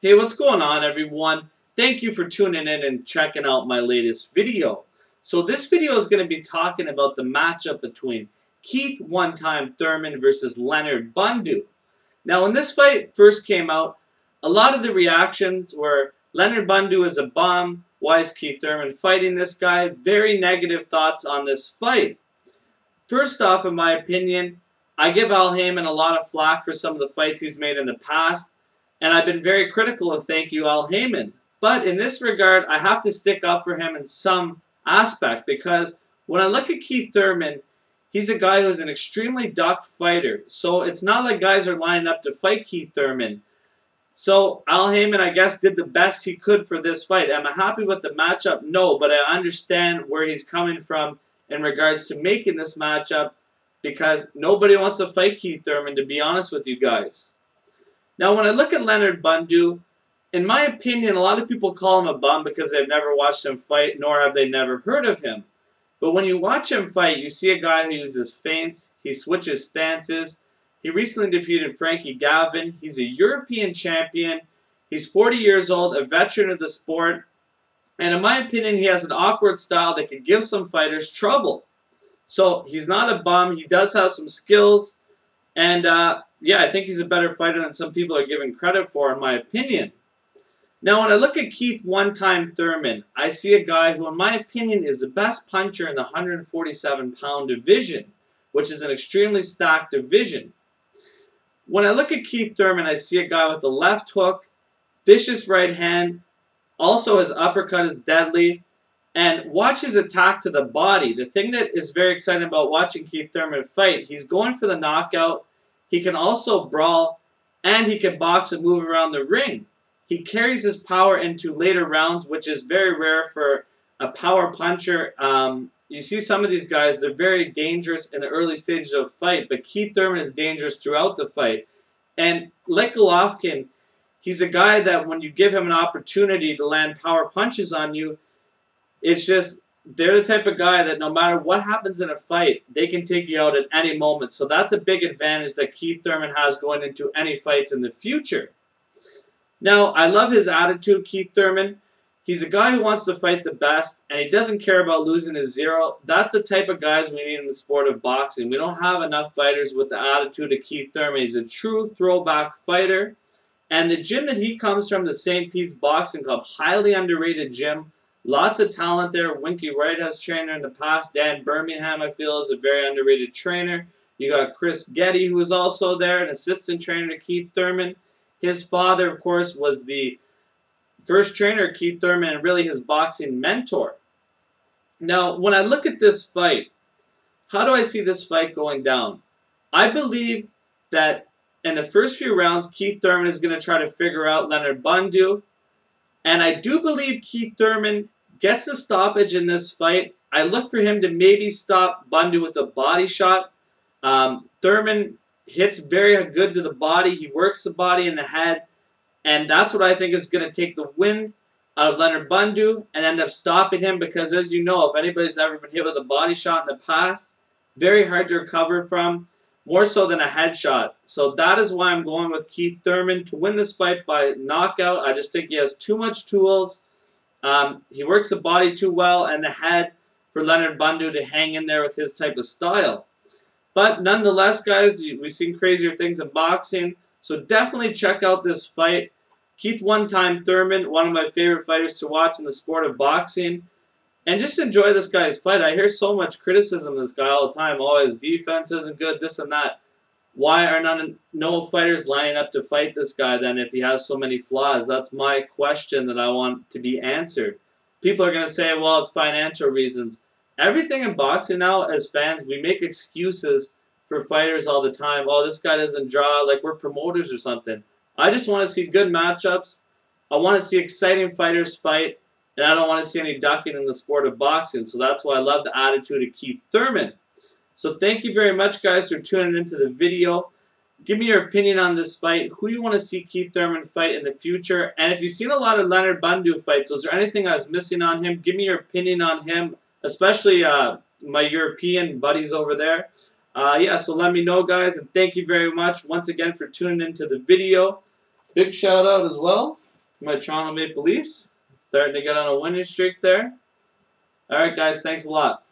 Hey, what's going on, everyone? Thank you for tuning in and checking out my latest video. So this video is going to be talking about the matchup between Keith one-time Thurman versus Leonard Bundu. Now, when this fight first came out, a lot of the reactions were, Leonard Bundu is a bum, why is Keith Thurman fighting this guy? Very negative thoughts on this fight. First off, in my opinion, I give Al Heyman a lot of flack for some of the fights he's made in the past. And I've been very critical of thank you, Al Heyman. But in this regard, I have to stick up for him in some aspect. Because when I look at Keith Thurman, he's a guy who's an extremely ducked fighter. So it's not like guys are lining up to fight Keith Thurman. So Al Heyman, I guess, did the best he could for this fight. Am I happy with the matchup? No, but I understand where he's coming from in regards to making this matchup. Because nobody wants to fight Keith Thurman, to be honest with you guys. Now, when I look at Leonard Bundu, in my opinion, a lot of people call him a bum because they've never watched him fight, nor have they never heard of him. But when you watch him fight, you see a guy who uses feints, he switches stances. He recently defeated Frankie Gavin. He's a European champion. He's 40 years old, a veteran of the sport. And in my opinion, he has an awkward style that could give some fighters trouble. So he's not a bum. He does have some skills. And yeah, I think he's a better fighter than some people are giving credit for, in my opinion. Now, when I look at Keith one-time Thurman, I see a guy who, in my opinion, is the best puncher in the 147-pound division, which is an extremely stacked division. When I look at Keith Thurman, I see a guy with a left hook, vicious right hand, also his uppercut is deadly, and watch his attack to the body. The thing that is very exciting about watching Keith Thurman fight, he's going for the knockout. He can also brawl, and he can box and move around the ring. He carries his power into later rounds, which is very rare for a power puncher. You see some of these guys, they're very dangerous in the early stages of a fight, but Keith Thurman is dangerous throughout the fight. And like Golovkin, he's a guy that when you give him an opportunity to land power punches on you, it's just, they're the type of guy that no matter what happens in a fight, they can take you out at any moment. So that's a big advantage that Keith Thurman has going into any fights in the future. Now, I love his attitude, Keith Thurman. He's a guy who wants to fight the best, and he doesn't care about losing his zero. That's the type of guys we need in the sport of boxing. We don't have enough fighters with the attitude of Keith Thurman. He's a true throwback fighter. And the gym that he comes from, the St. Pete's Boxing Club, highly underrated gym. Lots of talent there. Winky Wright has trainer in the past. Dan Birmingham, I feel, is a very underrated trainer. You got Chris Getty, who is also there, an assistant trainer to Keith Thurman. His father, of course, was the first trainer of Keith Thurman and really his boxing mentor. Now, when I look at this fight, how do I see this fight going down? I believe that in the first few rounds, Keith Thurman is going to try to figure out Leonard Bundu. And I do believe Keith Thurman gets a stoppage in this fight. I look for him to maybe stop Bundu with a body shot. Thurman hits very good to the body. He works the body and the head. And that's what I think is going to take the win out of Leonard Bundu and end up stopping him. Because as you know, if anybody's ever been hit with a body shot in the past, very hard to recover from. More so than a headshot. So that is why I'm going with Keith Thurman to win this fight by knockout. I just think he has too much tools. He works the body too well and the head for Leonard Bundu to hang in there with his type of style. But nonetheless, guys, we've seen crazier things in boxing. So definitely check out this fight. Keith one-time Thurman, one of my favorite fighters to watch in the sport of boxing. And just enjoy this guy's fight. I hear so much criticism of this guy all the time. Oh, his defense isn't good, this and that. Why are no fighters lining up to fight this guy then if he has so many flaws? That's my question that I want to be answered. People are going to say, well, it's financial reasons. Everything in boxing now, as fans, we make excuses for fighters all the time. Oh, this guy doesn't draw, like we're promoters or something. I just want to see good matchups. I want to see exciting fighters fight. And I don't want to see any ducking in the sport of boxing. So that's why I love the attitude of Keith Thurman. So thank you very much, guys, for tuning into the video. Give me your opinion on this fight. Who you want to see Keith Thurman fight in the future? And if you've seen a lot of Leonard Bundu fights, was there anything I was missing on him? Give me your opinion on him, especially my European buddies over there. Yeah, so let me know, guys. And thank you very much once again for tuning into the video. Big shout out as well My Toronto Maple Leafs starting to get on a winning streak there. All right, guys. Thanks a lot.